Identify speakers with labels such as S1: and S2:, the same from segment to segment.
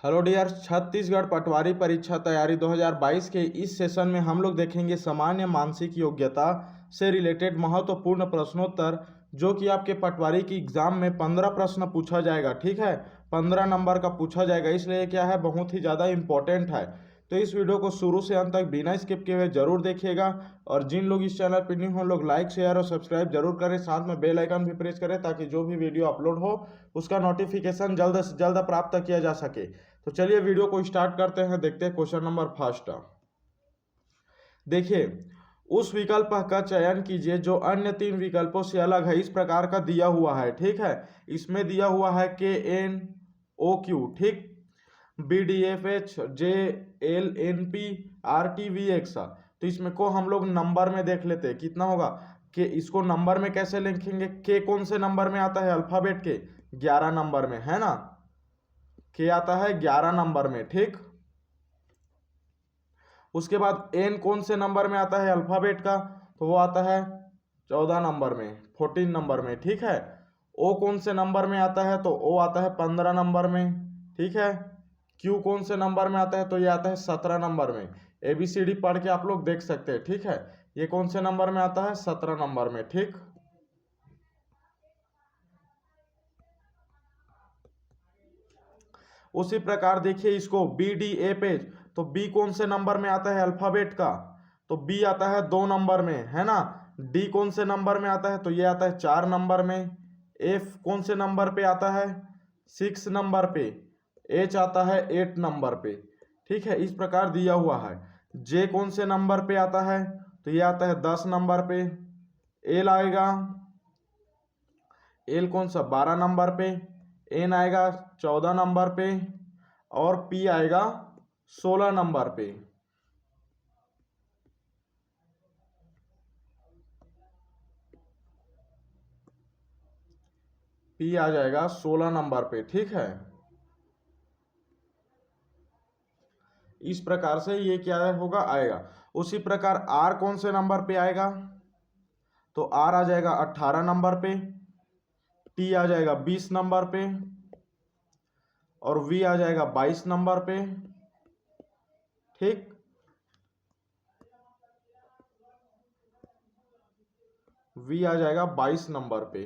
S1: Hello dear, Chhattisgarh पटवारी परीक्षा तैयारी 2022 के इस सेशन में हम लोग देखेंगे सामान्य मानसिक योग्यता से रिलेटेड महत्वपूर्ण प्रश्नोत्तर, जो कि आपके पटवारी की एग्जाम में 15 प्रश्न पूछा जाएगा। ठीक है, 15 नंबर का पूछा जाएगा, इसलिए क्या है, बहुत ही ज़्यादा इंपॉर्टेंट है। तो इस वीडियो को शुरू से अंत तक बिना स्किप किए हुए जरूर देखिएगा। और जिन लोग इस चैनल पर न्यू हो, लोग लाइक शेयर और सब्सक्राइब जरूर करें, साथ में बेल आइकन भी प्रेस करें ताकि जो भी वीडियो अपलोड हो उसका नोटिफिकेशन जल्द से जल्द प्राप्त किया जा सके। तो चलिए वीडियो को स्टार्ट करते हैं। देखते हैं क्वेश्चन नंबर फर्स्ट। देखिए, उस विकल्प का चयन कीजिए जो अन्य तीन विकल्पों से अलग है। इस प्रकार का दिया हुआ है। ठीक है, इसमें दिया हुआ है KNOQ, ठीक, BDFH, JLNP, RTVX। तो इसमें को हम लोग नंबर में देख लेते हैं कितना होगा। कि इसको नंबर में कैसे लिखेंगे? के कौन से नंबर में आता है? अल्फाबेट के 11 नंबर में, है ना। के आता है 11 नंबर में, ठीक। उसके बाद एन कौन से नंबर में आता है अल्फाबेट का? तो वो आता है 14 नंबर में, 14 नंबर में, ठीक है। ओ कौन से नंबर में आता है? तो ओ आता है 15 नंबर में, ठीक है। क्यू कौन से नंबर में आता है? तो ये आता है 17 नंबर में। ABCD पढ़ के आप लोग देख सकते हैं, ठीक है। ये कौन से नंबर में आता है? 17 नंबर में, ठीक। उसी प्रकार देखिए इसको BDA पेज, तो बी कौन से नंबर में आता है अल्फाबेट का? तो बी आता है 2 नंबर में, है ना। डी कौन से नंबर में आता है? तो ये आता है 4 नंबर में। एफ कौन से नंबर पे आता है? 6 नंबर पे। एच आता है 8 नंबर पे, ठीक है। इस प्रकार दिया हुआ है। जे कौन से नंबर पे आता है? तो ये आता है 10 नंबर पे। एल आएगा, एल कौन सा? 12 नंबर पे। एन आएगा 14 नंबर पे। और पी आएगा 16 नंबर पे। पी आ जाएगा 16 नंबर पे, ठीक है। इस प्रकार से ये क्या होगा, आएगा। उसी प्रकार आर कौन से नंबर पे आएगा? तो आर आ जाएगा 18 नंबर पे। टी आ जाएगा 20 नंबर पे। और वी आ जाएगा 22 नंबर पे, ठीक। वी आ जाएगा 22 नंबर पे।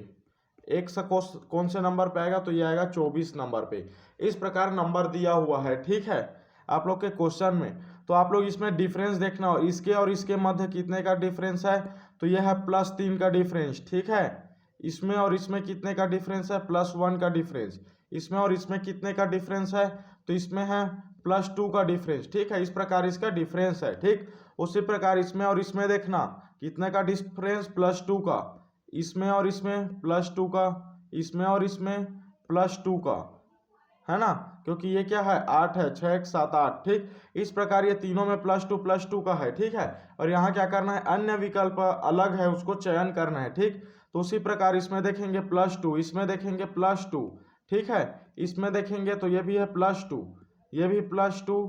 S1: एक्स कौन से नंबर पे आएगा? तो ये आएगा 24 नंबर पे। इस प्रकार नंबर दिया हुआ है, ठीक है, आप लोग के क्वेश्चन में। तो आप लोग इसमें डिफरेंस देखना हो, इसके और इसके मध्य कितने का डिफरेंस है? तो यह है +3 का डिफरेंस, ठीक है। इसमें और इसमें कितने का डिफरेंस है? +1 का डिफरेंस। इसमें और इसमें कितने का डिफरेंस है? तो इसमें है +2 का डिफरेंस, ठीक है। इस प्रकार इसका डिफरेंस है, ठीक। उसी प्रकार इसमें और इसमें देखना कितने का डिफरेंस? +2 का। इसमें और इसमें +2 का। इसमें और इसमें +2 का, है ना। क्योंकि ये क्या है, 8 है, 6 1 7 8, ठीक। इस प्रकार ये तीनों में +2 का है, ठीक है। और यहाँ क्या करना है, अन्य विकल्प अलग है उसको चयन करना है, ठीक। तो उसी प्रकार इसमें देखेंगे +2, इसमें देखेंगे +2, ठीक है। इसमें देखेंगे तो ये भी है +2, ये भी +2,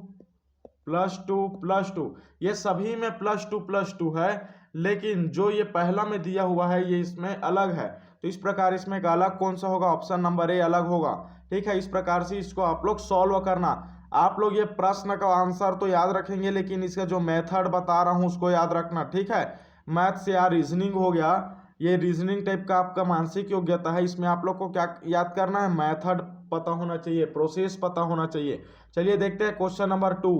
S1: +2, ये सभी में +2 है। लेकिन जो ये पहला में दिया हुआ है ये इसमें अलग है। तो इस प्रकार इसमें अलग कौन सा होगा? ऑप्शन नंबर ए अलग होगा, ठीक है। इस प्रकार से इसको आप लोग सॉल्व करना। आप लोग ये प्रश्न का आंसर तो याद रखेंगे, लेकिन इसका जो मेथड बता रहा हूँ उसको याद रखना, ठीक है। मैथ से या रीजनिंग हो गया, ये रीजनिंग टाइप का आपका मानसिक योग्यता है। इसमें आप लोग को क्या याद करना है? मेथड पता होना चाहिए, प्रोसेस पता होना चाहिए। चलिए देखते हैं क्वेश्चन नंबर 2।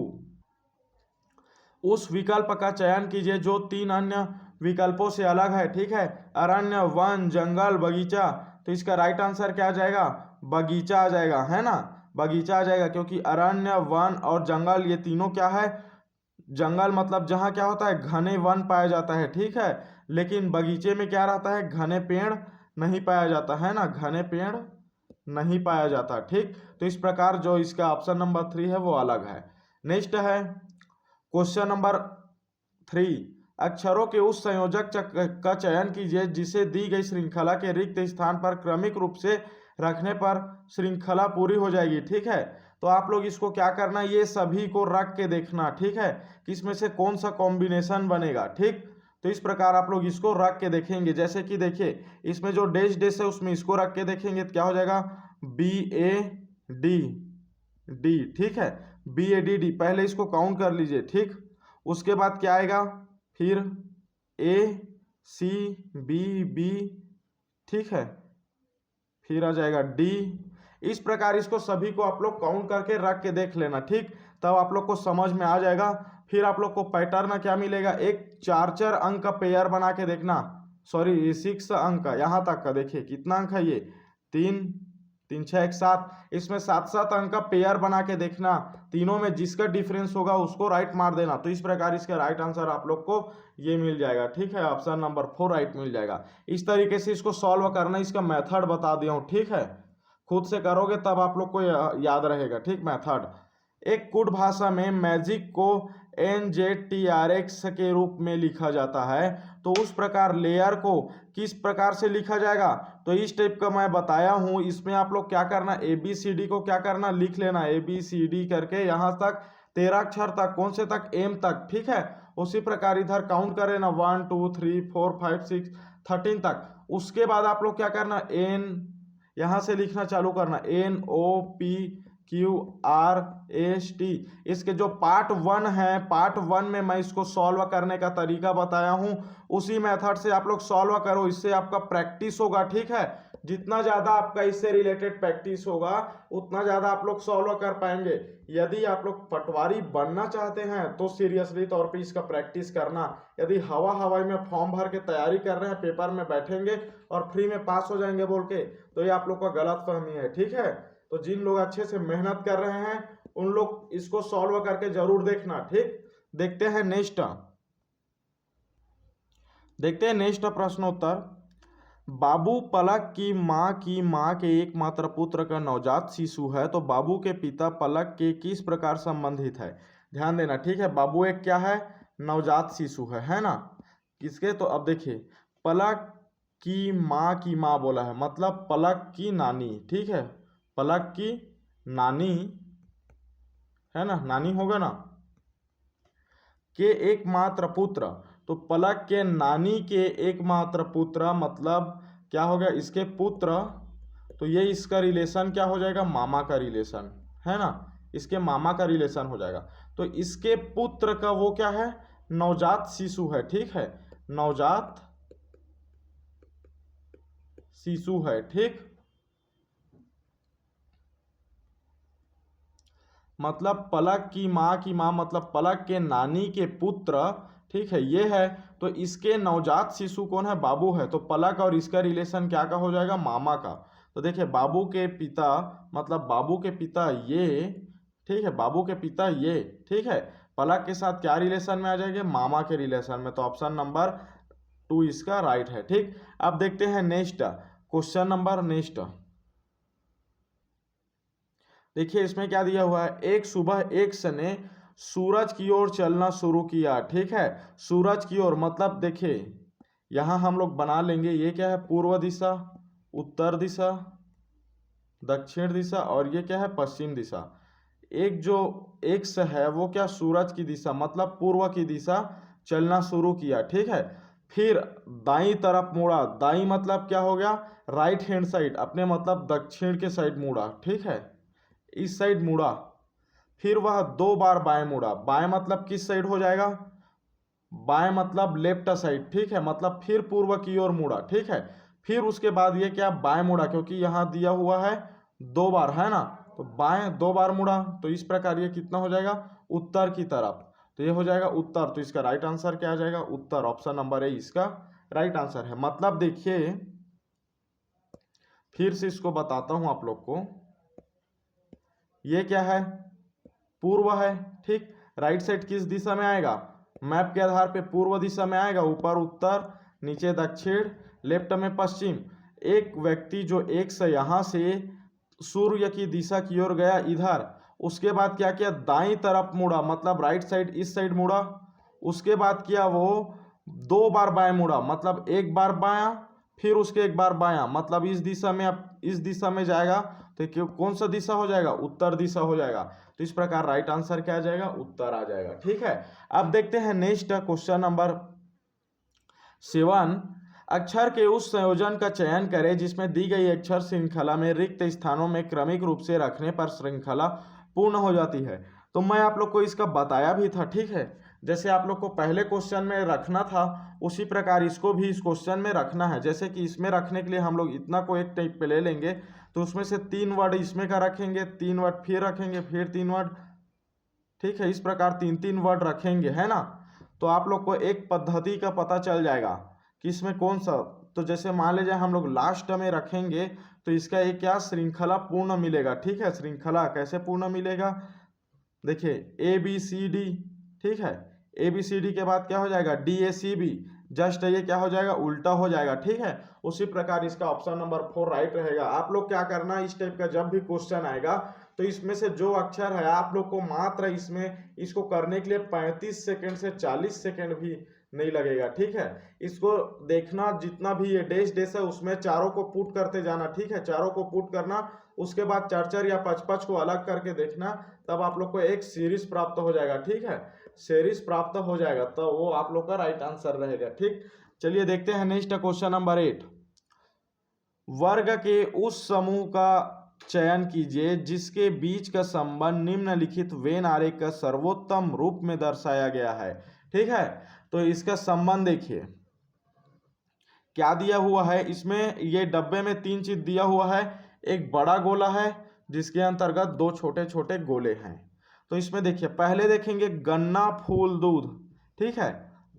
S1: उस विकल्प का चयन कीजिए जो 3 अन्य विकल्पों से अलग है, ठीक है। अरण्य, वन, जंगल, बगीचा। तो इसका राइट आंसर क्या आ जाएगा? बगीचा आ जाएगा, है ना। बगीचा आ जाएगा, क्योंकि अरण्य, वन और जंगल ये तीनों क्या है? जंगल मतलब जहाँ क्या होता है, घने वन पाया जाता है, ठीक है। लेकिन बगीचे में क्या रहता है? घने पेड़ नहीं पाया जाता है ना, घने पेड़ नहीं पाया जाता, ठीक। तो इस प्रकार जो इसका ऑप्शन नंबर 3 है वो अलग है। नेक्स्ट है क्वेश्चन नंबर 3। अक्षरों के उस संयोजक का चयन कीजिए जिसे दी गई श्रृंखला के रिक्त स्थान पर क्रमिक रूप से रखने पर श्रृंखला पूरी हो जाएगी, ठीक है। तो आप लोग इसको क्या करना, ये सभी को रख के देखना, ठीक है, कि इसमें से कौन सा कॉम्बिनेशन बनेगा, ठीक। तो इस प्रकार आप लोग इसको रख के देखेंगे। जैसे कि देखिए इसमें जो डैश डैश है उसमें इसको रख के देखेंगे तो क्या हो जाएगा? BAD, डी, ठीक है, BADD, पहले इसको काउंट कर लीजिए, ठीक। उसके बाद क्या आएगा, फिर ACBB, ठीक है, फिर आ जाएगा D। इस प्रकार इसको सभी को आप लोग काउंट करके रख के देख लेना, ठीक, तब आप लोग को समझ में आ जाएगा। फिर आप लोग को पैटर्न क्या मिलेगा, एक 4 अंक का पेयर बना के देखना, सॉरी ये 6 अंक का, यहाँ तक का देखिए कितना अंक है ये, 3 3 6 1 7, इसमें 7 अंक का पेयर बना के देखना, तीनों में जिसका डिफरेंस होगा उसको राइट मार देना। तो इस प्रकार इसका राइट आंसर आप लोग को ये मिल जाएगा, ठीक है, ऑप्शन नंबर 4 राइट मिल जाएगा। इस तरीके से इसको सॉल्व करना, इसका मेथड बता दिया हूँ, ठीक है, खुद से करोगे तब आप लोग को याद रहेगा, ठीक। मेथड, एक कुड भाषा में मैजिक को NZTRX के रूप में लिखा जाता है, तो उस प्रकार लेयर को किस प्रकार से लिखा जाएगा, तो इस टाइप का मैं बताया हूं। इसमें आप लोग क्या करना, ABCD को क्या करना, लिख लेना ABCD करके यहाँ तक 13 अक्षर तक, कौन से तक, M तक, ठीक है। उसी प्रकार इधर काउंट करें ना, 1 2 3 4 5 6 13 तक। उसके बाद आप लोग क्या करना, N यहाँ से लिखना चालू करना, NOPQRST। इसके जो पार्ट 1 है, पार्ट 1 में मैं इसको सॉल्व करने का तरीका बताया हूँ, उसी मेथड से आप लोग सॉल्व करो, इससे आपका प्रैक्टिस होगा, ठीक है। जितना ज़्यादा आपका इससे रिलेटेड प्रैक्टिस होगा उतना ज़्यादा आप लोग सॉल्व कर पाएंगे। यदि आप लोग पटवारी बनना चाहते हैं तो सीरियसली तौर पे इसका प्रैक्टिस करना। यदि हवाई में फॉर्म भर के तैयारी कर रहे हैं, पेपर में बैठेंगे और फ्री में पास हो जाएंगे बोल के, तो ये आप लोग का गलत फहमी है, ठीक है। तो जिन लोग अच्छे से मेहनत कर रहे हैं उन लोग इसको सॉल्व करके जरूर देखना, ठीक। देखते हैं नेक्स्ट प्रश्नोत्तर। बाबू पलक की माँ के एकमात्र पुत्र का नवजात शिशु है, तो बाबू के पिता पलक के किस प्रकार संबंधित है। ध्यान देना, ठीक है, बाबू एक क्या है, नवजात शिशु है ना, किसके, तो अब देखिए पलक की माँ बोला है, मतलब पलक की नानी, ठीक है, पलक की नानी है ना, नानी होगा ना, के एकमात्र पुत्र, तो पलक के नानी के एकमात्र पुत्र मतलब क्या हो गया, इसके पुत्र, तो ये इसका रिलेशन क्या हो जाएगा, मामा का रिलेशन है ना, इसके मामा का रिलेशन हो जाएगा। तो इसके पुत्र का वो क्या है, नवजात शिशु है, ठीक है, नवजात शिशु है, ठीक। मतलब पलक की माँ मतलब पलक के नानी के पुत्र, ठीक है, ये है। तो इसके नवजात शिशु कौन है, बाबू है, तो पलक और इसका रिलेशन क्या का हो जाएगा, मामा का। तो देखिए बाबू के पिता मतलब बाबू के पिता ये, ठीक है, बाबू के पिता ये, ठीक है, पलक के साथ क्या रिलेशन में आ जाएंगे, मामा के रिलेशन में। तो ऑप्शन नंबर 2 इसका राइट है, ठीक। अब देखते हैं नेक्स्ट क्वेश्चन नंबर नेक्स्ट। देखिए इसमें क्या दिया हुआ है, एक सुबह एक ने सूरज की ओर चलना शुरू किया, ठीक है, सूरज की ओर मतलब देखिए यहाँ हम लोग बना लेंगे, ये क्या है, पूर्व दिशा, उत्तर दिशा, दक्षिण दिशा, और ये क्या है, पश्चिम दिशा। एक जो एक्स है वो क्या, सूरज की दिशा मतलब पूर्व की दिशा चलना शुरू किया, ठीक है। फिर दाई तरफ मुड़ा, दाई मतलब क्या हो गया, राइट हैंड साइड, अपने मतलब दक्षिण के साइड मुड़ा, ठीक है, इस साइड मुड़ा। फिर वह 2 बार बाएं मुड़ा, बाएं मतलब किस साइड हो जाएगा, बाएं मतलब लेफ्ट साइड, ठीक है, मतलब फिर पूर्व की ओर मुड़ा, ठीक है। फिर उसके बाद ये क्या, बाएं मुड़ा, क्योंकि यहाँ दिया हुआ है 2 बार है ना, तो बाएं 2 बार मुड़ा, तो इस प्रकार ये कितना हो जाएगा, उत्तर की तरफ, तो ये हो जाएगा उत्तर। तो इसका राइट आंसर क्या आ जाएगा, उत्तर, ऑप्शन नंबर ए इसका राइट आंसर है। मतलब देखिए फिर से इसको बताता हूं आप लोग को, ये क्या है, पूर्व है, ठीक, राइट साइड किस दिशा में आएगा, मैप के आधार पे पूर्व दिशा में आएगा, ऊपर उत्तर, नीचे दक्षिण, लेफ्ट में पश्चिम। एक व्यक्ति जो एक से यहाँ से सूर्य की दिशा की ओर गया इधर, उसके बाद क्या किया, दाईं तरफ मुड़ा मतलब राइट साइड इस साइड मुड़ा, उसके बाद किया वो 2 बार बाएं मुड़ा मतलब 1 बार बायां, फिर उसके 1 बार बायां, मतलब इस दिशा में, अब इस दिशा में जाएगा तो कौन सा दिशा हो जाएगा, उत्तर दिशा हो जाएगा। तो इस प्रकार राइट आंसर क्या आ जाएगा, उत्तर आ जाएगा, ठीक है। अब देखते हैं नेक्स्ट क्वेश्चन नंबर 7। अक्षर के उस संयोजन का चयन करें जिसमें दी गई अक्षर श्रृंखला में रिक्त स्थानों में क्रमिक रूप से रखने पर श्रृंखला पूर्ण हो जाती है। तो मैं आप लोग को इसका बताया भी था, ठीक है। जैसे आप लोग को पहले क्वेश्चन में रखना था उसी प्रकार इसको भी इस क्वेश्चन में रखना है। जैसे कि इसमें रखने के लिए हम लोग इतना को एक टाइप पे ले लेंगे, तो उसमें से 3 वर्ड इसमें का रखेंगे, 3 वर्ड फिर रखेंगे, फिर 3 वर्ड, ठीक है। इस प्रकार 3-3 वर्ड रखेंगे, है ना। तो आप लोग को एक पद्धति का पता चल जाएगा कि इसमें कौन सा। तो जैसे मान लीजिए हम लोग लास्ट में रखेंगे तो इसका एक क्या श्रृंखला पूर्ण मिलेगा, ठीक है। श्रृंखला कैसे पूर्ण मिलेगा, देखिए ABCD, ठीक है। ABCD के बाद क्या हो जाएगा DACB, जस्ट ये क्या हो जाएगा उल्टा हो जाएगा, ठीक है। उसी प्रकार इसका ऑप्शन नंबर 4 राइट रहेगा। आप लोग क्या करना, इस टाइप का जब भी क्वेश्चन आएगा तो इसमें से जो अक्षर है आप लोग को मात्र इसमें इसको करने के लिए 35 सेकंड से 40 सेकंड भी नहीं लगेगा, ठीक है। इसको देखना, जितना भी ये डेश डेश है उसमें चारों को पुट करते जाना, ठीक है। चारों को पुट करना, उसके बाद 4-4 या 5-5 को अलग करके देखना, तब आप लोग को एक सीरीज प्राप्त हो जाएगा, ठीक है। सीरीज प्राप्त हो जाएगा तो वो आप लोग का राइट आंसर रहेगा, ठीक। चलिए देखते हैं नेक्स्ट क्वेश्चन नंबर 8। वर्ग के उस समूह का चयन कीजिए जिसके बीच का संबंध निम्नलिखित वेन आरेख का सर्वोत्तम रूप में दर्शाया गया है, ठीक है। तो इसका संबंध देखिए क्या दिया हुआ है। इसमें ये डब्बे में 3 चीज दिया हुआ है। एक बड़ा गोला है जिसके अंतर्गत 2 छोटे छोटे गोले हैं। तो इसमें देखिए पहले देखेंगे गन्ना फूल दूध, ठीक है।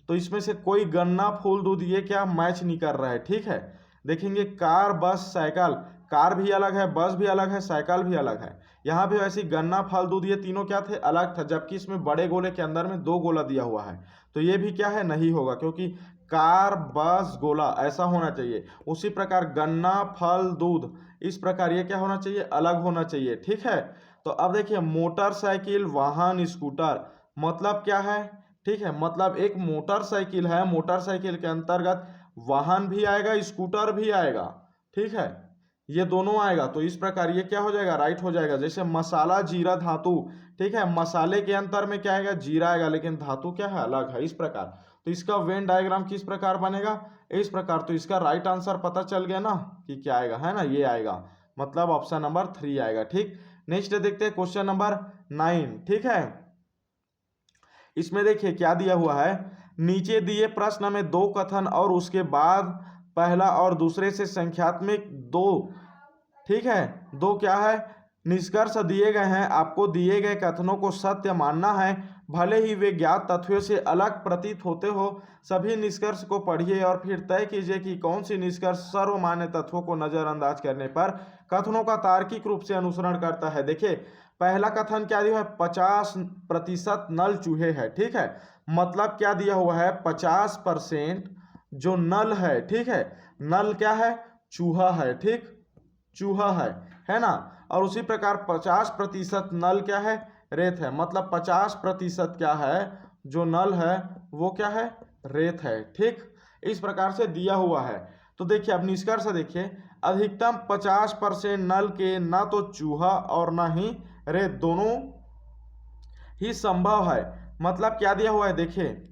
S1: तो इसमें से कोई गन्ना फूल दूध ये क्या मैच नहीं कर रहा है, ठीक है। देखेंगे कार बस साइकिल, कार भी अलग है, बस भी अलग है, साइकिल भी अलग है। यहाँ पे वैसे गन्ना फल दूध ये तीनों क्या थे, अलग था। जबकि इसमें बड़े गोले के अंदर में 2 गोला दिया हुआ है, तो ये भी क्या है नहीं होगा, क्योंकि कार बस गोला ऐसा होना चाहिए। उसी प्रकार गन्ना फल दूध, इस प्रकार ये क्या होना चाहिए, अलग होना चाहिए, ठीक है। तो अब देखिए मोटरसाइकिल वाहन स्कूटर, मतलब क्या है, ठीक है। मतलब एक मोटरसाइकिल है, मोटरसाइकिल के अंतर्गत वाहन भी आएगा स्कूटर भी आएगा, ठीक है। ये दोनों आएगा, तो इस प्रकार ये क्या हो जाएगा, राइट हो जाएगा। जैसे मसाला जीरा धातु, ठीक है। मसाले के अंतर में क्या आएगा, जीरा आएगा, लेकिन धातु क्या है, अलग है, इस प्रकार। तो इसका वेन डायग्राम किस प्रकार बनेगा, इस प्रकार। तो इसका राइट आंसर पता चल गया ना कि क्या आएगा, है ना, ये आएगा, मतलब ऑप्शन नंबर 3 आएगा, ठीक। नेक्स्ट देखते हैं क्वेश्चन नंबर 9, ठीक है। इसमें देखिए क्या दिया हुआ है, नीचे दिए प्रश्न में 2 कथन और उसके बाद पहला और दूसरे से संख्यात्मक 2, ठीक है, 2 क्या है, निष्कर्ष दिए गए हैं। आपको दिए गए कथनों को सत्य मानना है, भले ही वे ज्ञात तथ्यों से अलग प्रतीत होते हो। सभी निष्कर्ष को पढ़िए और फिर तय कीजिए कि कौन सी निष्कर्ष सर्वमान्य तथ्यों को नजरअंदाज करने पर कथनों का तार्किक रूप से अनुसरण करता है। देखिए पहला कथन क्या दिया है, 50% नल चूहे है, ठीक है। मतलब क्या दिया हुआ है, 50% जो नल है, ठीक है। नल क्या है, चूहा है, ठीक, चूहा है ना। और उसी प्रकार 50% नल क्या है, रेत है। मतलब 50% क्या है, जो नल है वो क्या है, रेत है, ठीक। इस प्रकार से दिया हुआ है। तो देखिए अब निष्कर्ष देखिए, अधिकतम 50% नल के ना तो चूहा और ना ही रेत, दोनों ही संभव है। मतलब क्या दिया हुआ है, देखिए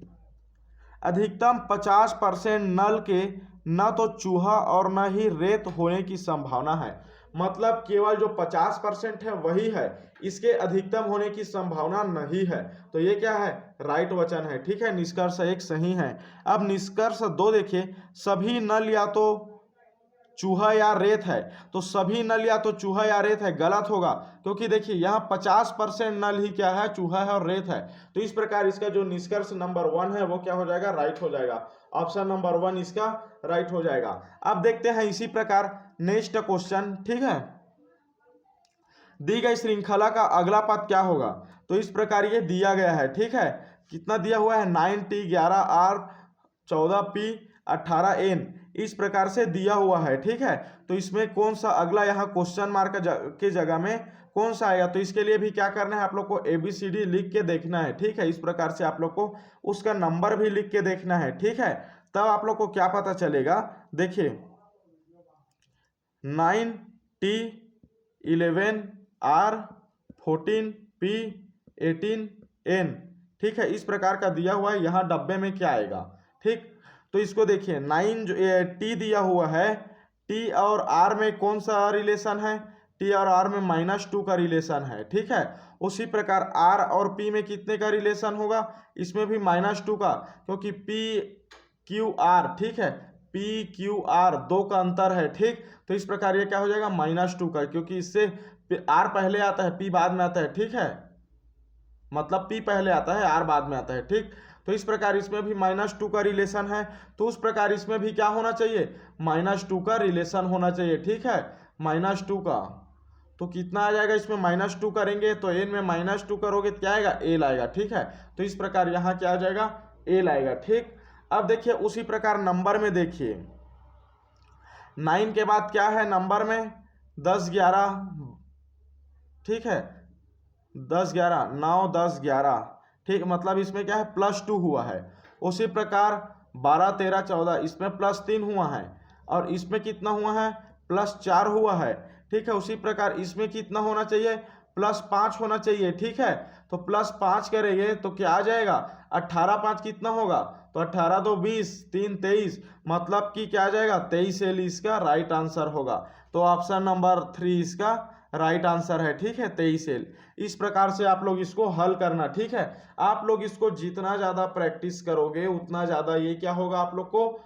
S1: अधिकतम 50% नल के न तो चूहा और न ही रेत होने की संभावना है। मतलब केवल जो 50% है वही है, इसके अधिकतम होने की संभावना नहीं है। तो ये क्या है, राइट वचन है, ठीक है। निष्कर्ष 1 सही है। अब निष्कर्ष 2 देखिए, सभी नल या तो चूहा या रेत है। तो सभी नल या तो चूहा या रेत है, गलत होगा, क्योंकि देखिए यहाँ 50% नल ही क्या है, चूहा है और रेत है। तो इस प्रकार इसका जो निष्कर्ष नंबर 1 है वो क्या हो जाएगा, राइट हो जाएगा। ऑप्शन नंबर 1 इसका राइट हो जाएगा। अब देखते हैं इसी प्रकार नेक्स्ट क्वेश्चन, ठीक है। दी गई श्रृंखला का अगला पद क्या होगा। तो इस प्रकार ये दिया गया है, ठीक है। कितना दिया हुआ है, 9T 11R 14P 18N, इस प्रकार से दिया हुआ है, ठीक है। तो इसमें कौन सा अगला यहाँ क्वेश्चन मार्क के जगह में कौन सा आएगा। तो इसके लिए भी क्या करना है, आप लोग को ABCD लिख के देखना है, ठीक है। इस प्रकार से आप लोग को उसका नंबर भी लिख के देखना है, ठीक है। तब आप लोग को क्या पता चलेगा, देखिए 9T 11R 14P 18N, ठीक है। इस प्रकार का दिया हुआ है, यहाँ डब्बे में क्या आएगा, ठीक। तो इसको देखिए 9 जो T दिया हुआ है, T और R में कौन सा रिलेशन है, टी और आर में -2 का रिलेशन है, ठीक है। उसी प्रकार आर और पी में कितने का रिलेशन होगा, इसमें भी -2 का, क्योंकि पी क्यू आर, ठीक है, पी क्यू आर 2 का अंतर है, ठीक। तो इस प्रकार ये क्या हो जाएगा -2 का, क्योंकि इससे आर पहले आता है, पी बाद में आता है, ठीक है, मतलब पी पहले आता है, आर बाद में आता है, ठीक। तो इस प्रकार इसमें भी -2 का रिलेशन है, तो उस प्रकार इसमें भी क्या होना चाहिए, -2 का रिलेशन होना चाहिए, ठीक है, -2 का। तो कितना आ जाएगा, इसमें -2 करेंगे तो एन में -2 करोगे क्या आएगा, एल आएगा, ठीक है। तो इस प्रकार यहाँ क्या आ जाएगा, एल आएगा, ठीक। अब देखिए उसी प्रकार नंबर में देखिए 9 के बाद क्या है नंबर में, 10 11, ठीक है, 10 11 9 10 11, ठीक, मतलब इसमें क्या है +2 हुआ है। उसी प्रकार 12 13 14 इसमें +3 हुआ है, और इसमें कितना हुआ है, +4 हुआ है, ठीक है। उसी प्रकार इसमें कितना होना चाहिए, +5 होना चाहिए, ठीक है। तो +5 करेंगे तो क्या आ जाएगा, 18 5 कितना होगा, तो 18 2 20 3 23, मतलब कि क्या आ जाएगा 23 एल इसका राइट आंसर होगा। तो ऑप्शन नंबर 3 इसका राइट आंसर है, ठीक है, 23 एल। इस प्रकार से आप लोग इसको हल करना, ठीक है। आप लोग इसको जितना ज़्यादा प्रैक्टिस करोगे उतना ज़्यादा ये क्या होगा, आप लोग को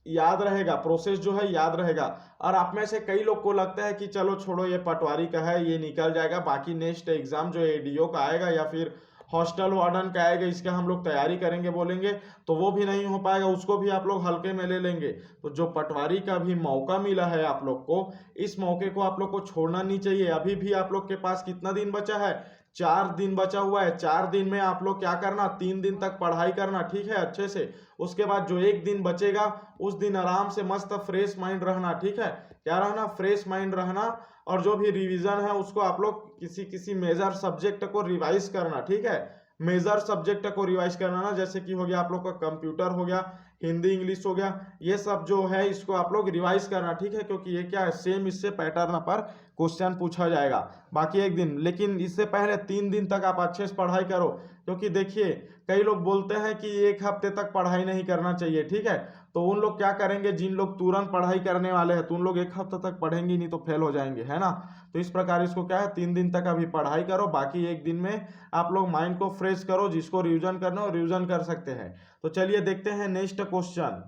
S1: याद रहेगा, प्रोसेस जो है याद रहेगा। और आप में से कई लोग को लगता है कि चलो छोड़ो ये पटवारी का है, ये निकल जाएगा, बाकी नेक्स्ट एग्जाम जो एडीओ का आएगा या फिर हॉस्टल वार्डन का आएगा इसका हम लोग तैयारी करेंगे बोलेंगे, तो वो भी नहीं हो पाएगा, उसको भी आप लोग हल्के में ले लेंगे। तो जो पटवारी का भी मौका मिला है आप लोग को, इस मौके को आप लोग को छोड़ना नहीं चाहिए। अभी भी आप लोग के पास कितना दिन बचा है, 4 दिन बचा हुआ है। 4 दिन में आप लोग क्या करना, 3 दिन तक पढ़ाई करना, ठीक है, अच्छे से। उसके बाद जो 1 दिन बचेगा उस दिन आराम से मस्त फ्रेश माइंड रहना, ठीक है, क्या रहना, फ्रेश माइंड रहना। और जो भी रिवीजन है उसको आप लोग किसी मेजर सब्जेक्ट को रिवाइज करना, ठीक है, मेजर सब्जेक्ट को रिवाइज करना ना, जैसे कि हो गया आप लोग का कंप्यूटर हो गया, हिंदी इंग्लिश हो गया, ये सब जो है इसको आप लोग रिवाइज करना, ठीक है, क्योंकि ये क्या है सेम इससे पैटर्न पर क्वेश्चन पूछा जाएगा। बाकी 1 दिन, लेकिन इससे पहले 3 दिन तक आप अच्छे से पढ़ाई करो, क्योंकि देखिए कई लोग बोलते हैं कि 1 हफ्ते तक पढ़ाई नहीं करना चाहिए, ठीक है। तो उन लोग क्या करेंगे, जिन लोग तुरंत पढ़ाई करने वाले हैं तो उन लोग 1 हफ्ते तक पढ़ेंगे नहीं तो फेल हो जाएंगे, है ना। तो इस प्रकार इसको क्या है 3 दिन तक अभी पढ़ाई करो, बाकी 1 दिन में आप लोग माइंड को फ्रेश करो, जिसको रिवीजन करना हो रिवीजन कर सकते हैं। तो चलिए देखते हैं नेक्स्ट क्वेश्चन।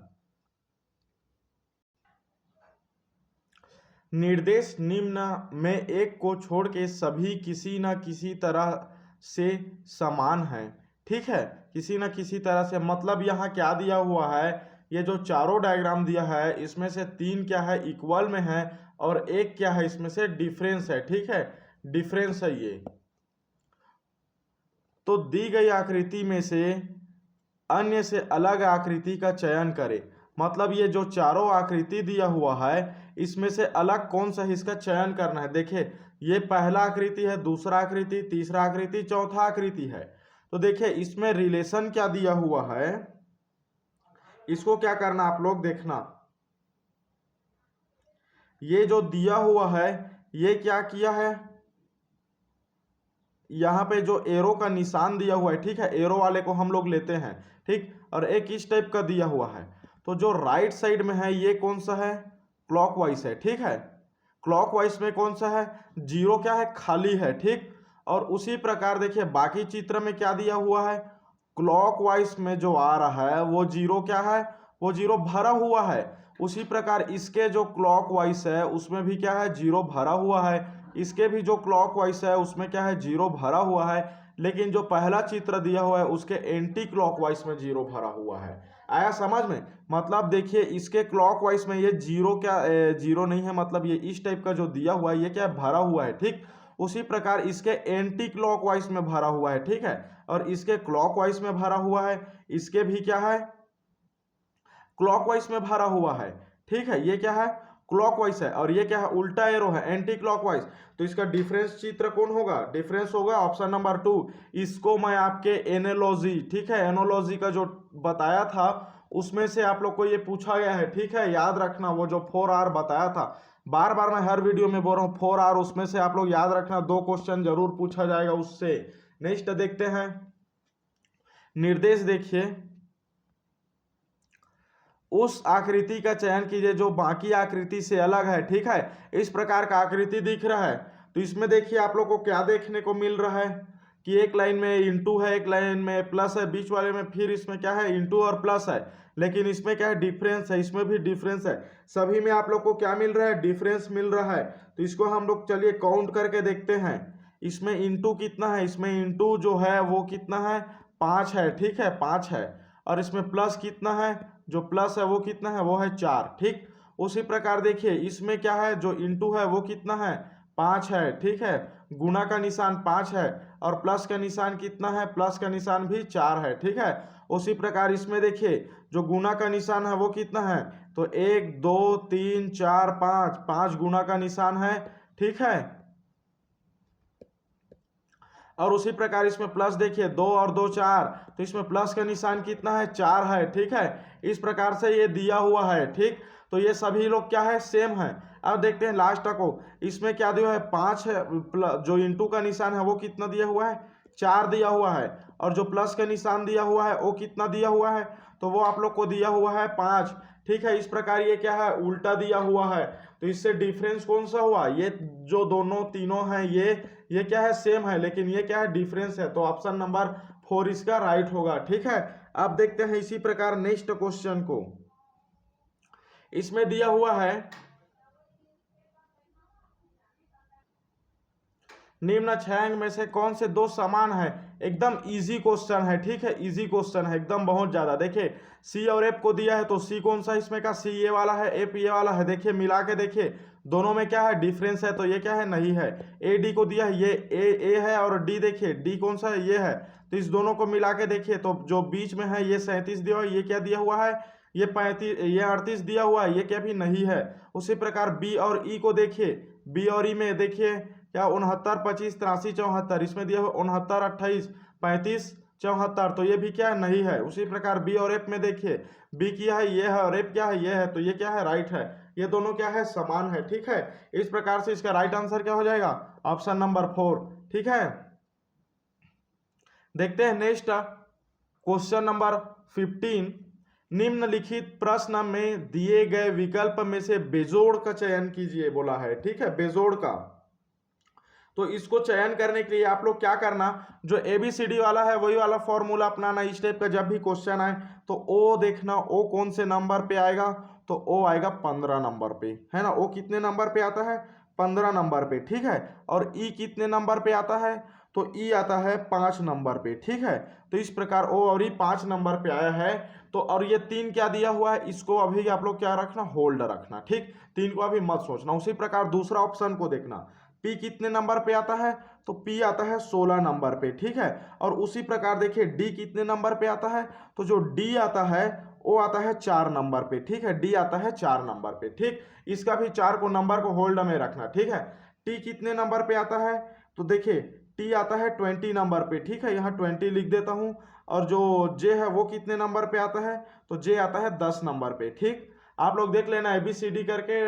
S1: निर्देश निम्न में एक को छोड़ के सभी किसी न किसी तरह से समान है, ठीक है, किसी न किसी तरह से, मतलब यहाँ क्या दिया हुआ है, ये जो चारों डायग्राम दिया है इसमें से 3 क्या है इक्वल में है और 1 क्या है इसमें से डिफरेंस है, ठीक है, डिफरेंस है ये। तो दी गई आकृति में से अन्य से अलग आकृति का चयन करें, मतलब ये जो चारों आकृति दिया हुआ है इसमें से अलग कौन सा इसका चयन करना है। देखिए ये पहला आकृति है, दूसरा आकृति, तीसरा आकृति, चौथा आकृति है। तो देखिए इसमें रिलेशन क्या दिया हुआ है, इसको क्या करना आप लोग देखना, ये जो दिया हुआ है ये क्या किया है, यहाँ पे जो एरो का निशान दिया हुआ है, ठीक है, एरो वाले को हम लोग लेते हैं, ठीक, और एक इस टाइप का दिया हुआ है। तो जो राइट साइड में है ये कौन सा है, क्लॉकवाइज है, ठीक है, क्लॉकवाइज में कौन सा है, 0 क्या है, खाली है, ठीक। और उसी प्रकार देखिए बाकी चित्र में क्या दिया हुआ है, क्लॉकवाइज में जो आ रहा है वो 0 क्या है, वो 0 भरा हुआ है। उसी प्रकार इसके जो क्लॉकवाइज है उसमें भी क्या है 0 भरा हुआ है, इसके भी जो क्लॉकवाइज है उसमें क्या है 0 भरा हुआ है। लेकिन जो पहला चित्र दिया हुआ है उसके एंटी क्लॉकवाइज में 0 भरा हुआ है। आया समझ में, मतलब देखिए इसके क्लॉकवाइज में ये 0 क्या 0 नहीं है, मतलब ये इस टाइप का जो दिया हुआ है ये क्या भरा हुआ है, ठीक। उसी प्रकार इसके एंटी क्लॉकवाइज में भरा हुआ है, ठीक है, और इसके क्लॉकवाइज में भरा हुआ है, इसके भी क्या है क्लॉकवाइज में भरा हुआ है, ठीक है, ये क्या है क्लॉकवाइज है, और ये क्या है उल्टा एरो है एंटी क्लॉकवाइज। तो इसका डिफरेंस चित्र कौन होगा, डिफरेंस होगा ऑप्शन नंबर 2। इसको मैं आपके एनालॉजी, ठीक है, एनालॉजी का जो बताया था उसमें से आप लोग को ये पूछा गया है, ठीक है, याद रखना वो जो 4R बताया था, बार बार मैं हर वीडियो में बोल रहा हूँ 4R, उसमें से आप लोग याद रखना 2 क्वेश्चन जरूर पूछा जाएगा उससे। नेक्स्ट देखते हैं निर्देश, देखिए उस आकृति का चयन कीजिए जो बाकी आकृति से अलग है। ठीक है, इस प्रकार का आकृति दिख रहा है। तो इसमें देखिए आप लोग को क्या देखने को मिल रहा है कि एक लाइन में इंटू है, एक लाइन में प्लस है, बीच वाले में फिर इसमें क्या है, इंटू और प्लस है। लेकिन इसमें क्या है, डिफरेंस है, इसमें भी डिफरेंस है। सभी में आप लोग को क्या मिल रहा है, डिफरेंस मिल रहा है। तो इसको हम लोग चलिए काउंट करके देखते हैं। इसमें इंटू कितना है, इसमें इंटू जो है वो कितना है, 5 है। ठीक है, 5 है। और इसमें प्लस कितना है, जो प्लस है वो कितना है, वो है 4। ठीक, उसी प्रकार देखिए इसमें क्या है, जो इंटू है वो कितना है, 5 है। ठीक है, गुना का निशान 5 है और प्लस का निशान कितना है, प्लस का निशान भी 4 है। ठीक है, उसी प्रकार इसमें देखिए जो गुना का निशान है वो कितना है, तो 1 2 3 4 5, 5 गुना का निशान है। ठीक है, और उसी प्रकार इसमें प्लस देखिए 2 और 2 4, तो इसमें प्लस का निशान कितना है, 4 है। ठीक है, इस प्रकार से ये दिया हुआ है। ठीक, तो ये सभी लोग क्या है, सेम है। अब देखते हैं लास्ट को, इसमें क्या दिया है, 5 है, जो इंटू का निशान है वो कितना दिया हुआ है, 4 दिया हुआ है। और जो प्लस का निशान दिया हुआ है वो कितना दिया हुआ है, तो वो आप लोग को दिया हुआ है 5। ठीक है, इस प्रकार ये क्या है, उल्टा दिया हुआ है। तो इससे डिफरेंस कौन सा हुआ, ये जो दोनों तीनों हैं ये क्या है, सेम है, लेकिन ये क्या है, डिफरेंस है। तो ऑप्शन नंबर 4 इसका राइट होगा। ठीक है, अब देखते हैं इसी प्रकार नेक्स्ट क्वेश्चन को। इसमें दिया हुआ है निम्न छह अंक में से कौन से दो समान है। एकदम इजी क्वेश्चन है। ठीक है, इजी क्वेश्चन है एकदम, बहुत ज्यादा। देखिए सी और एफ को दिया है, तो सी कौन सा इसमें का, सी ये वाला है, एफ ये वाला है। देखिए मिला के देखिए दोनों में क्या है, डिफरेंस है, तो ये क्या है, नहीं है। ए डी को दिया है, ये ए है, और डी देखिए डी कौन सा है, ये है। तो इस दोनों को मिला के देखिए, तो जो बीच में है ये 37 दिया हुआ है, ये क्या दिया हुआ है, ये 35, ये 38 दिया हुआ है, ये क्या भी नहीं है। उसी प्रकार बी और ई को देखिए, बी और ई में देखिए क्या, 69 25 83 74, इसमें दिया हुआ 69 28 35 74, तो ये भी क्या है, नहीं है। उसी प्रकार बी और एफ में देखिए, बी क्या है, ये है, और एफ क्या है, ये है, तो ये क्या है, राइट है। ये दोनों क्या है, समान है। ठीक है, इस प्रकार से इसका राइट आंसर क्या हो जाएगा, ऑप्शन नंबर 4। ठीक है, देखते हैं नेक्स्ट क्वेश्चन नंबर 15। निम्नलिखित प्रश्न में दिए गए विकल्प में से बेजोड़ का चयन कीजिए बोला है। ठीक है, बेजोड़ का। तो इसको चयन करने के लिए आप लोग क्या करना, जो ABCD वाला है वही वाला फॉर्मूला अपनाना। इस टाइप का जब भी क्वेश्चन आए तो ओ देखना, ओ कौन से नंबर पे आएगा, तो ओ आएगा 15 नंबर पे, है ना। ओ कितने नंबर पे आता है, 15 नंबर पे। ठीक है, और ई कितने नंबर पे आता है, तो ई आता है 5 नंबर पे। ठीक है, तो इस प्रकार ओ और ई 5 नंबर पे आया है। तो और ये 3 क्या दिया हुआ है, इसको अभी आप लोग क्या रखना, होल्ड रखना। ठीक, 3 को अभी मत सोचना। उसी प्रकार दूसरा ऑप्शन को देखना, पी कितने नंबर पे आता है, तो पी आता है 16 नंबर पे। ठीक है, और उसी प्रकार देखिए डी कितने नंबर पे आता है, तो जो डी आता है वो आता है 4 नंबर पे। ठीक है, डी आता है 4 नंबर पे। ठीक, इसका भी 4 को नंबर को होल्ड में रखना। ठीक है, टी कितने नंबर पे आता है, तो देखिए टी आता है 20 नंबर पे। ठीक है, यहाँ 20 लिख देता हूँ। और जो जे है वो कितने नंबर पे आता है, तो जे आता है 10 नंबर पे। ठीक, आप लोग देख लेना ABCD करके,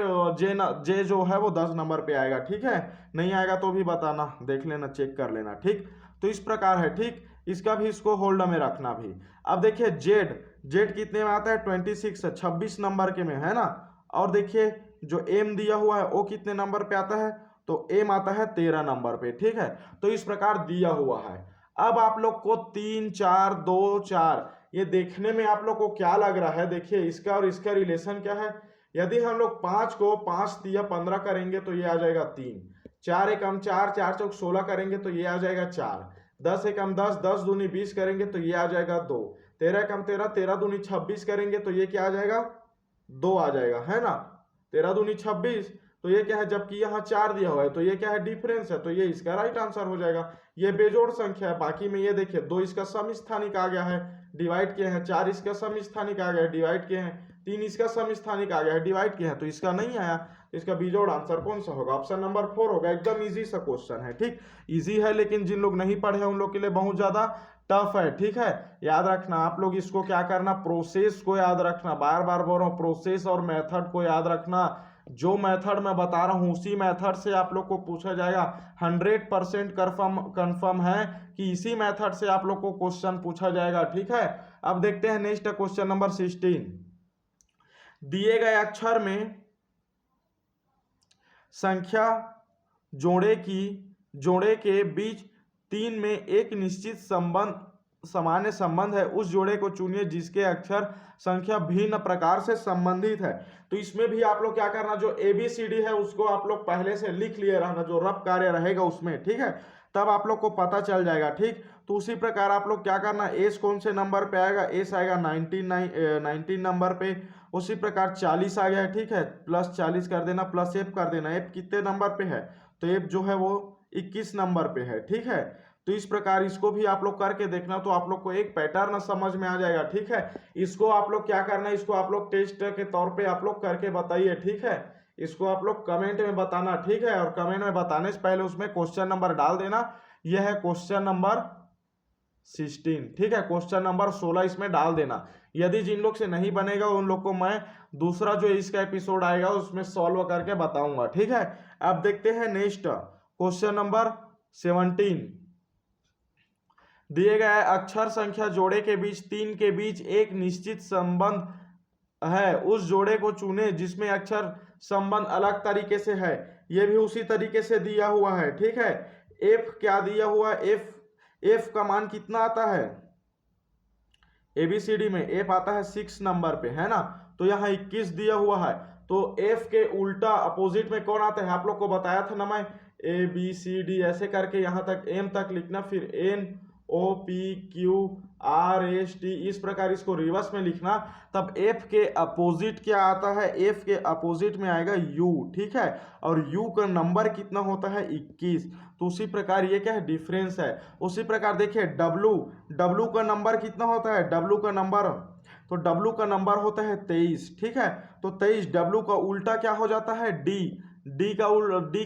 S1: जे जो है वो 10 नंबर पे आएगा। ठीक है, नहीं आएगा तो भी बताना, देख लेना, चेक कर लेना। ठीक, तो इस प्रकार है। ठीक, इसका भी इसको होल्ड में रखना भी। अब देखिए जेड कितने में आता है, 26 है, 26 नंबर के में, है ना। और देखिए जो एम दिया हुआ है वो कितने नंबर पे आता है, तो एम आता है 13 नंबर पे। ठीक है, तो इस प्रकार दिया हुआ है। अब आप लोग को 3 4 2 4 ये देखने में आप लोग को क्या लग रहा है, देखिए इसका और इसका रिलेशन क्या है। यदि हम लोग 5 को 5 या 15 करेंगे तो ये आ जाएगा 3, 4 एकम 4, 4 चौक 16 करेंगे तो ये आ जाएगा 4, 10 एकम 10, 10 दूनी 20 करेंगे तो ये आ जाएगा 2, 13 एकम 13, 13 दूनी 26 करेंगे तो ये क्या आ जाएगा, 2 आ जाएगा, है ना। 13 दूनी 26, तो ये क्या है, जबकि यहाँ 4 दिया हुआ है तो ये क्या है, डिफरेंस है, तो ये इसका राइट आंसर हो जाएगा। ये बेजोड़ संख्या है। बाकी में ये देखिए 2 इसका सम स्थानिक आ गया है, डिवाइड किए हैं, 4 इसका सम स्थानिक आ गया है, डिवाइड किए हैं, 3 इसका सम स्थानिक आ गया है, डिवाइड किए हैं, तो इसका नहीं आया। तो इसका बेजोड़ आंसर कौन सा होगा, ऑप्शन नंबर 4 होगा। एकदम इजी सा क्वेश्चन है। ठीक, इजी है, लेकिन जिन लोग नहीं पढ़े हैं उन लोग के लिए बहुत ज्यादा टफ है। ठीक है, याद रखना आप लोग इसको क्या करना, प्रोसेस को याद रखना। बार बार बोल रहा हूँ, प्रोसेस और मेथड को याद रखना। जो मेथड मैं बता रहा हूँ उसी मेथड से आप लोग को पूछा जाएगा। 100% कंफर्म है कि इसी मेथड से आप लोग को क्वेश्चन पूछा जाएगा। ठीक है, अब देखते हैं नेक्स्ट क्वेश्चन नंबर 16। दिए गए अक्षर में संख्या जोड़े के बीच 3 में एक निश्चित सामान्य संबंध है, उस जोड़े को चुनिए जिसके अक्षर संख्या भिन्न प्रकार से संबंधित है। तो इसमें भी आप लोग क्या करना, जो ABCD है उसको आप लोग पहले से लिख लिए रहना, जो रफ कार्य रहेगा उसमें, ठीक है, तब आप लोग को पता चल जाएगा। ठीक, तो उसी प्रकार आप लोग क्या करना, एस कौन से नंबर पे आएगा, एस आएगा 19 नंबर पे। उसी प्रकार 40 आ गया है, ठीक है, प्लस 40 कर देना, प्लस एफ कर देना। एफ कितने नंबर पे है, तो एफ जो है वो 21 नंबर पे है, ठीक है। तो इस प्रकार इसको भी आप लोग करके देखना, तो आप लोग को एक पैटर्न समझ में आ जाएगा, ठीक है। इसको आप लोग क्या करना है, इसको आप लोग टेस्ट के तौर पे आप लोग करके बताइए, ठीक है। इसको आप लोग कमेंट में बताना, ठीक है, और कमेंट में बताने से पहले उसमें क्वेश्चन नंबर डाल देना। यह है क्वेश्चन नंबर 16, ठीक है, क्वेश्चन नंबर 16 इसमें डाल देना। यदि जिन लोग से नहीं बनेगा उन लोग को मैं दूसरा जो इसका एपिसोड आएगा उसमें सॉल्व करके बताऊंगा, ठीक है। अब देखते हैं नेक्स्ट क्वेश्चन नंबर 17। दिए गए अक्षर संख्या जोड़े के बीच 3 के बीच एक निश्चित संबंध है, उस जोड़े को चुने जिसमें अक्षर संबंध अलग तरीके से है। यह भी उसी तरीके से दिया हुआ है, ठीक है। एफ क्या दिया हुआ है, एफ का मान कितना आता है, ABCD में एफ आता है 6 नंबर पे, है ना। तो यहाँ 21 दिया हुआ है, तो एफ के उल्टा अपोजिट में कौन आता है, आप लोग को बताया था ना मैं, ABCD ऐसे करके यहाँ तक M तक लिखना, फिर NOPQRST इस प्रकार इसको रिवर्स में लिखना। तब F के अपोजिट क्या आता है, F के अपोजिट में आएगा U, ठीक है, और U का नंबर कितना होता है 21। तो उसी प्रकार ये क्या है, डिफरेंस है। उसी प्रकार देखिए W का नंबर कितना होता है, W का नंबर, तो W का नंबर होता है 23, ठीक है। तो 23 W का उल्टा क्या हो जाता है, D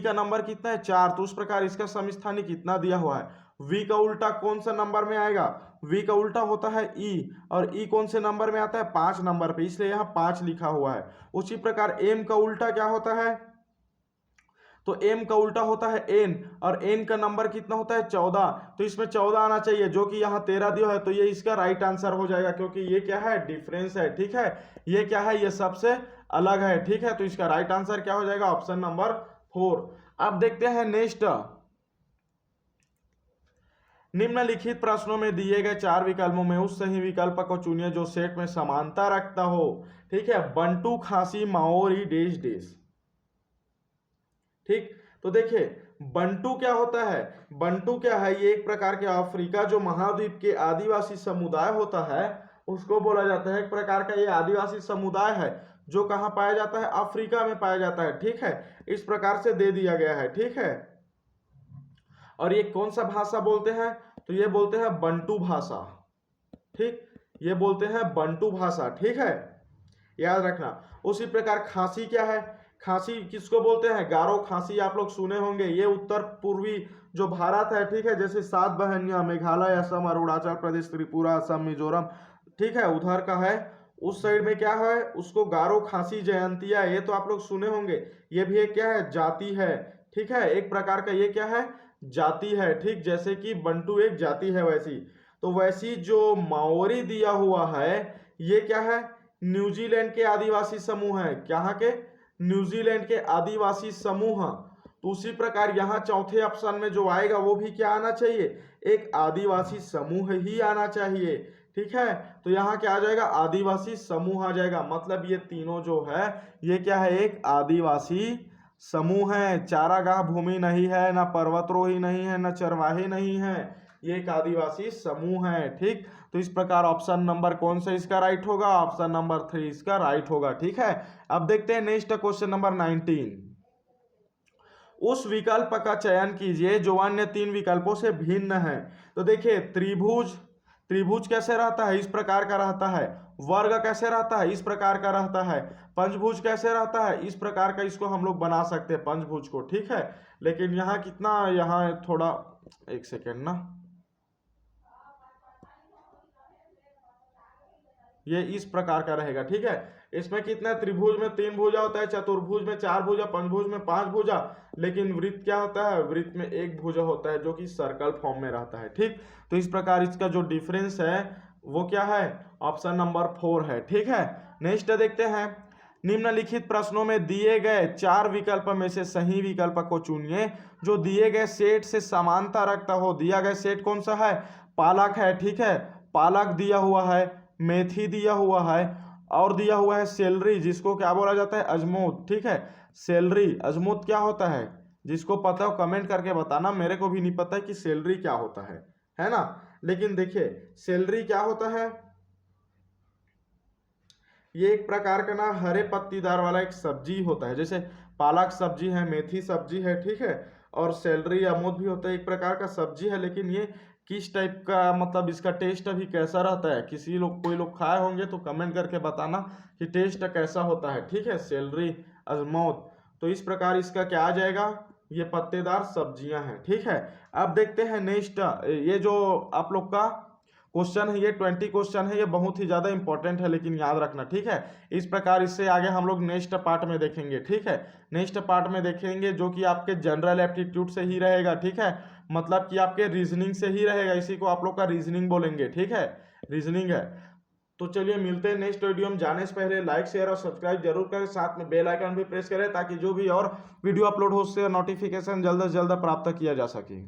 S1: का नंबर कितना है 4। तो उस प्रकार इसका समस्थानिक कितना दिया हुआ है। V का उल्टा कौन सा नंबर में आएगा, V का उल्टा होता है E, और E कौन से नंबर में आता है, 5 नंबर पे, इसलिए यहाँ 5 लिखा हुआ है। उसी प्रकार M का उल्टा क्या होता है, तो M का उल्टा होता है N, और N का नंबर कितना होता है 14। तो इसमें 14 आना चाहिए, जो कि यहाँ 13 दिया है, तो ये इसका राइट आंसर हो जाएगा, क्योंकि ये क्या है, डिफरेंस है, ठीक है। ये क्या है, ये सबसे अलग है, ठीक है। तो इसका राइट आंसर क्या हो जाएगा, ऑप्शन नंबर 4। अब देखते हैं नेक्स्ट, निम्नलिखित प्रश्नों में दिए गए 4 विकल्पों में उस सही विकल्प को चुनिए जो सेट में समानता रखता हो, ठीक है। बंटू, खासी, माओरी, डेश डेश, ठीक। तो देखिए बंटू क्या होता है, बंटू क्या है, ये एक प्रकार के अफ्रीका जो महाद्वीप के आदिवासी समुदाय होता है उसको बोला जाता है। एक प्रकार का ये आदिवासी समुदाय है जो कहाँ पाया जाता है, अफ्रीका में पाया जाता है, ठीक है। इस प्रकार से दे दिया गया है, ठीक है। और ये कौन सा भाषा बोलते हैं, तो ये बोलते हैं बंटू भाषा, ठीक, ये बोलते हैं बंटू भाषा, ठीक है, याद रखना। उसी प्रकार खासी क्या है, खासी किसको बोलते हैं, गारो खासी आप लोग सुने होंगे। ये उत्तर पूर्वी जो भारत है, ठीक है, जैसे 7 बहनियां मेघालय, असम, अरुणाचल प्रदेश, त्रिपुरा, असम, मिजोरम, ठीक है, उधर का है। उस साइड में क्या है, उसको गारो खासी जयंतिया, ये तो आप लोग सुने होंगे। ये भी एक क्या है, जाति है, ठीक है, एक प्रकार का ये क्या है, जाति है, ठीक। जैसे कि बंटू एक जाति है वैसी, तो वैसी जो माओरी दिया हुआ है ये क्या है, न्यूजीलैंड के आदिवासी समूह है। कहाँ के, न्यूजीलैंड के आदिवासी समूह। तो उसी प्रकार यहाँ चौथे ऑप्शन में जो आएगा वो भी क्या आना चाहिए, एक आदिवासी समूह ही आना चाहिए, ठीक है। तो यहाँ क्या आ जाएगा, आदिवासी समूह आ जाएगा। मतलब ये तीनों जो है ये क्या है, एक आदिवासी समूह है। चारागाह भूमि नहीं है, ना पर्वतरोही नहीं है, ना चरवाहे नहीं है, ये एक आदिवासी समूह है, ठीक। तो इस प्रकार ऑप्शन नंबर कौन सा इसका राइट होगा, ऑप्शन नंबर 3 इसका राइट होगा, ठीक है। अब देखते हैं नेक्स्ट क्वेश्चन नंबर 19। उस विकल्प का चयन कीजिए जो अन्य 3 विकल्पों से भिन्न है। तो देखिए त्रिभुज कैसे रहता है, इस प्रकार का रहता है। वर्ग कैसे रहता है, इस प्रकार का रहता है। पंचभुज कैसे रहता है, इस प्रकार का इसको हम लोग बना सकते हैं पंचभुज को, ठीक है। लेकिन यहाँ कितना, यहाँ थोड़ा एक सेकेंड ना, ये इस प्रकार का रहेगा, ठीक है। इसमें कितना, त्रिभुज में 3 भुजा होता है, चतुर्भुज में 4 भुजा, पंचभुज में 5 भुजा, लेकिन वृत्त क्या होता है, वृत्त में 1 भुजा होता है जो कि सर्कल फॉर्म में रहता है, ठीक। तो इस प्रकार इसका जो डिफरेंस है वो क्या है, ऑप्शन नंबर 4 है, ठीक है। नेक्स्ट देखते हैं, निम्नलिखित प्रश्नों में दिए गए 4 विकल्प में से सही विकल्प को चुनिए जो दिए गए सेट से समानता रखता हो। दिया गया सेट कौन सा है? पालक है, ठीक है, पालक दिया हुआ है, मेथी दिया हुआ है और दिया हुआ है सेलरी, जिसको क्या बोला जाता है? अजमोद, ठीक है। सेलरी, अजमोद क्या होता है? जिसको पता हो कमेंट करके बताना, मेरे को भी नहीं पता है कि सेलरी क्या होता है ना। लेकिन देखिए सेलरी क्या होता है, ये एक प्रकार का ना हरे पत्तीदार वाला एक सब्जी होता है। जैसे पालक सब्जी है, मेथी सब्जी है, ठीक है, और सेलरी अमूद भी होता है, एक प्रकार का सब्जी है। लेकिन ये किस टाइप का, मतलब इसका टेस्ट अभी कैसा रहता है, किसी लोग कोई लोग खाए होंगे तो कमेंट करके बताना कि टेस्ट कैसा होता है, ठीक है। सेलरी, अजमोद, तो इस प्रकार इसका क्या आ जाएगा? ये पत्तेदार सब्जियां हैं, ठीक है। अब देखते हैं नेक्स्ट, ये जो आप लोग का क्वेश्चन है, ये 20 क्वेश्चन है, ये बहुत ही ज़्यादा इंपॉर्टेंट है, लेकिन याद रखना, ठीक है। इस प्रकार इससे आगे हम लोग नेक्स्ट पार्ट में देखेंगे, ठीक है। नेक्स्ट पार्ट में देखेंगे जो कि आपके जनरल एप्टीट्यूड से ही रहेगा, ठीक है, मतलब कि आपके रीजनिंग से ही रहेगा, इसी को आप लोग का रीजनिंग बोलेंगे, ठीक है, रीजनिंग है। तो चलिए मिलते हैं नेक्स्ट वीडियो में। जाने से पहले लाइक शेयर और सब्सक्राइब जरूर करें, साथ में बेल आइकन भी प्रेस करें ताकि जो भी और वीडियो अपलोड हो उससे नोटिफिकेशन जल्द से जल्द प्राप्त किया जा सके।